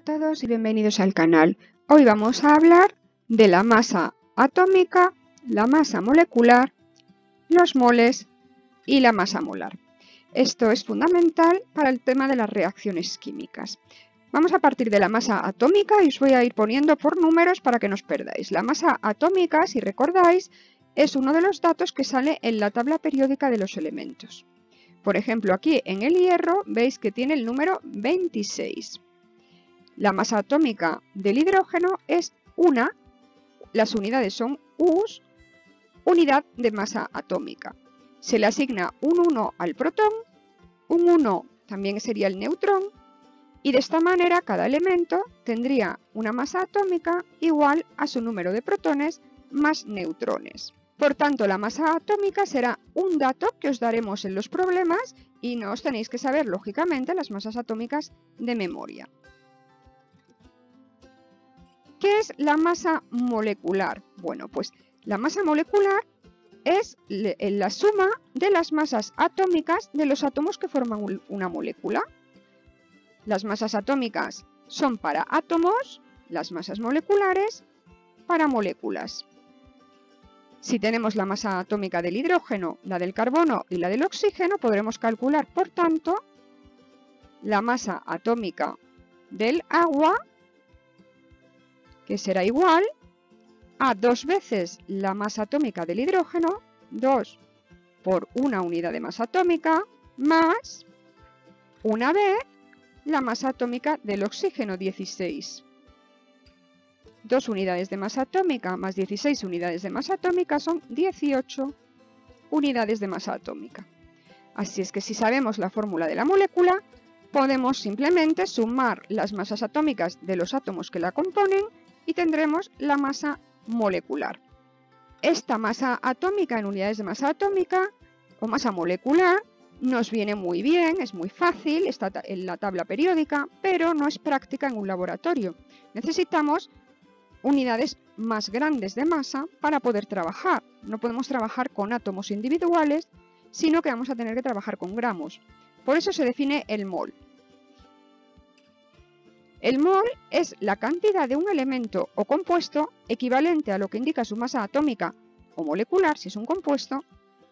todos y bienvenidos al canal. Hoy vamos a hablar de la masa atómica, la masa molecular, los moles y la masa molar. Esto es fundamental para el tema de las reacciones químicas. Vamos a partir de la masa atómica y os voy a ir poniendo por números para que no os perdáis. La masa atómica, si recordáis, es uno de los datos que sale en la tabla periódica de los elementos. Por ejemplo, aquí en el hierro veis que tiene el número 26. La masa atómica del hidrógeno es 1, las unidades son U's, unidad de masa atómica. Se le asigna un 1 al protón, un 1 también sería el neutrón, y de esta manera cada elemento tendría una masa atómica igual a su número de protones más neutrones. Por tanto, la masa atómica será un dato que os daremos en los problemas y no os tenéis que saber, lógicamente, las masas atómicas de memoria. ¿Qué es la masa molecular? Bueno, pues la masa molecular es la suma de las masas atómicas de los átomos que forman una molécula. Las masas atómicas son para átomos, las masas moleculares para moléculas. Si tenemos la masa atómica del hidrógeno, la del carbono y la del oxígeno, podremos calcular, por tanto, la masa atómica del agua, que será igual a 2 veces la masa atómica del hidrógeno, 2 por una unidad de masa atómica, más una vez la masa atómica del oxígeno, 16. 2 unidades de masa atómica más 16 unidades de masa atómica son 18 unidades de masa atómica. Así es que si sabemos la fórmula de la molécula, podemos simplemente sumar las masas atómicas de los átomos que la componen y tendremos la masa molecular. Esta masa atómica en unidades de masa atómica o masa molecular nos viene muy bien, es muy fácil, está en la tabla periódica, pero no es práctica en un laboratorio. Necesitamos unidades más grandes de masa para poder trabajar. No podemos trabajar con átomos individuales, sino que vamos a tener que trabajar con gramos. Por eso se define el mol. El mol es la cantidad de un elemento o compuesto equivalente a lo que indica su masa atómica o molecular, si es un compuesto,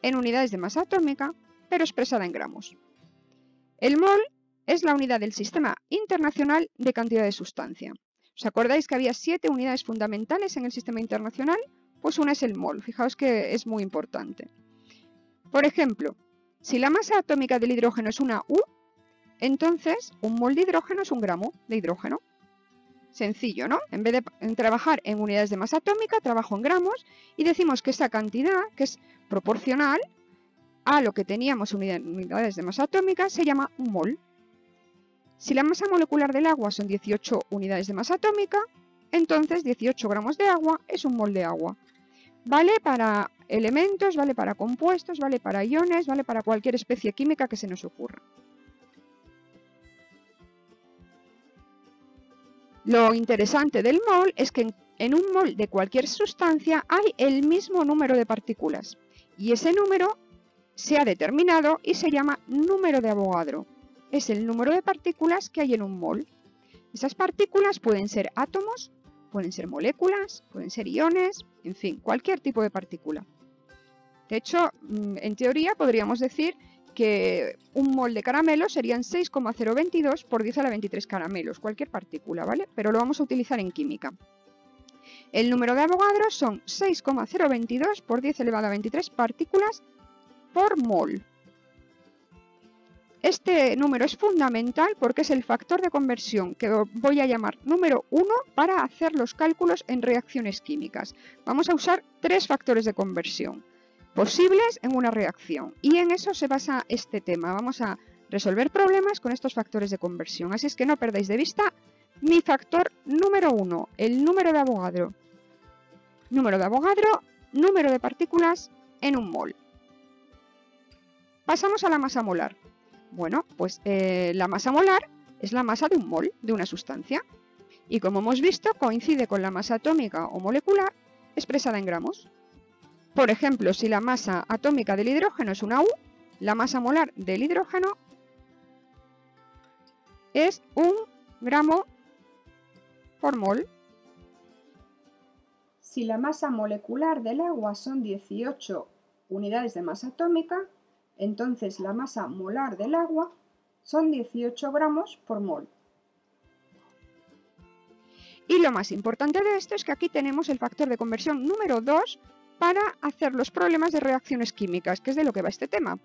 en unidades de masa atómica, pero expresada en gramos. El mol es la unidad del Sistema Internacional de Cantidad de Sustancia. ¿Os acordáis que había 7 unidades fundamentales en el sistema internacional? Pues una es el mol, fijaos que es muy importante. Por ejemplo, si la masa atómica del hidrógeno es una U, entonces un mol de hidrógeno es un gramo de hidrógeno. Sencillo, ¿no? En vez de trabajar en unidades de masa atómica, trabajo en gramos y decimos que esa cantidad, que es proporcional a lo que teníamos en unidades de masa atómica, se llama un mol. Si la masa molecular del agua son 18 unidades de masa atómica, entonces 18 gramos de agua es un mol de agua. Vale para elementos, vale para compuestos, vale para iones, vale para cualquier especie química que se nos ocurra. Lo interesante del mol es que en un mol de cualquier sustancia hay el mismo número de partículas y ese número se ha determinado y se llama número de Avogadro. Es el número de partículas que hay en un mol. Esas partículas pueden ser átomos, pueden ser moléculas, pueden ser iones, en fin, cualquier tipo de partícula. De hecho, en teoría podríamos decir que un mol de caramelo serían 6,022 por 10 a la 23 caramelos, cualquier partícula, ¿vale? Pero lo vamos a utilizar en química. El número de Avogadro son 6,022 por 10 elevado a 23 partículas por mol. Este número es fundamental porque es el factor de conversión que voy a llamar número 1 para hacer los cálculos en reacciones químicas. Vamos a usar 3 factores de conversión posibles en una reacción y en eso se basa este tema. Vamos a resolver problemas con estos factores de conversión, así es que no perdáis de vista mi factor número 1, el número de Avogadro. Número de Avogadro, número de partículas en un mol. Pasamos a la masa molar. Bueno, pues la masa molar es la masa de un mol de una sustancia y como hemos visto coincide con la masa atómica o molecular expresada en gramos. Por ejemplo, si la masa atómica del hidrógeno es una U, la masa molar del hidrógeno es 1 gramo por mol. Si la masa molecular del agua son 18 unidades de masa atómica, entonces la masa molar del agua son 18 gramos por mol. Y lo más importante de esto es que aquí tenemos el factor de conversión número 2 para hacer los problemas de reacciones químicas, que es de lo que va este tema.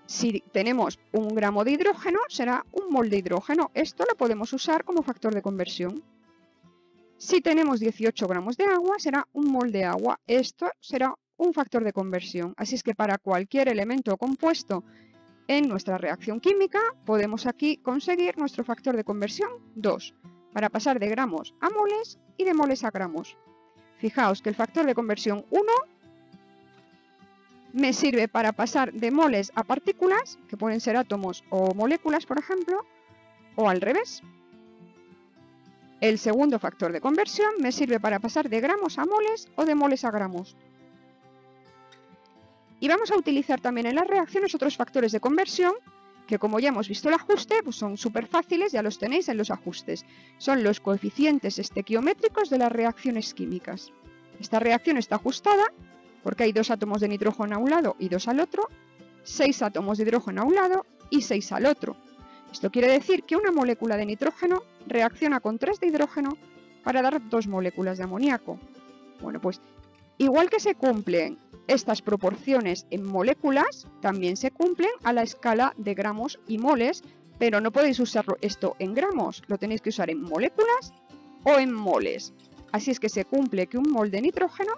Si tenemos 1 gramo de hidrógeno, será 1 mol de hidrógeno. Esto lo podemos usar como factor de conversión. Si tenemos 18 gramos de agua, será 1 mol de agua. Esto será un factor de conversión. Así es que para cualquier elemento compuesto en nuestra reacción química, podemos aquí conseguir nuestro factor de conversión 2, para pasar de gramos a moles y de moles a gramos. Fijaos que el factor de conversión 1 me sirve para pasar de moles a partículas, que pueden ser átomos o moléculas, por ejemplo, o al revés. El segundo factor de conversión me sirve para pasar de gramos a moles o de moles a gramos. Y vamos a utilizar también en las reacciones otros factores de conversión, que como ya hemos visto el ajuste, pues son súper fáciles, ya los tenéis en los ajustes. Son los coeficientes estequiométricos de las reacciones químicas. Esta reacción está ajustada porque hay 2 átomos de nitrógeno a un lado y 2 al otro, 6 átomos de hidrógeno a un lado y 6 al otro. Esto quiere decir que una molécula de nitrógeno reacciona con 3 de hidrógeno para dar 2 moléculas de amoníaco. Bueno, pues igual que se cumplen estas proporciones en moléculas, también se cumplen a la escala de gramos y moles, pero no podéis usar esto en gramos, lo tenéis que usar en moléculas o en moles. Así es que se cumple que 1 mol de nitrógeno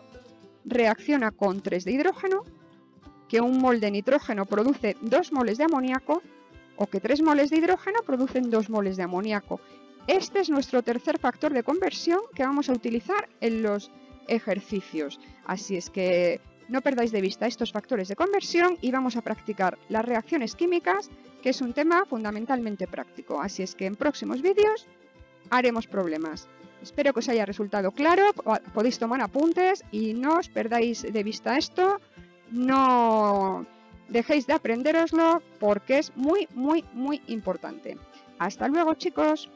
reacciona con 3 de hidrógeno, que 1 mol de nitrógeno produce 2 moles de amoníaco o que 3 moles de hidrógeno producen 2 moles de amoníaco. Este es nuestro tercer factor de conversión que vamos a utilizar en los ejercicios. Así es que no perdáis de vista estos factores de conversión y vamos a practicar las reacciones químicas, que es un tema fundamentalmente práctico. Así es que en próximos vídeos haremos problemas. Espero que os haya resultado claro, podéis tomar apuntes y no os perdáis de vista esto, no dejéis de aprendéroslo porque es muy, muy, muy importante. Hasta luego, chicos.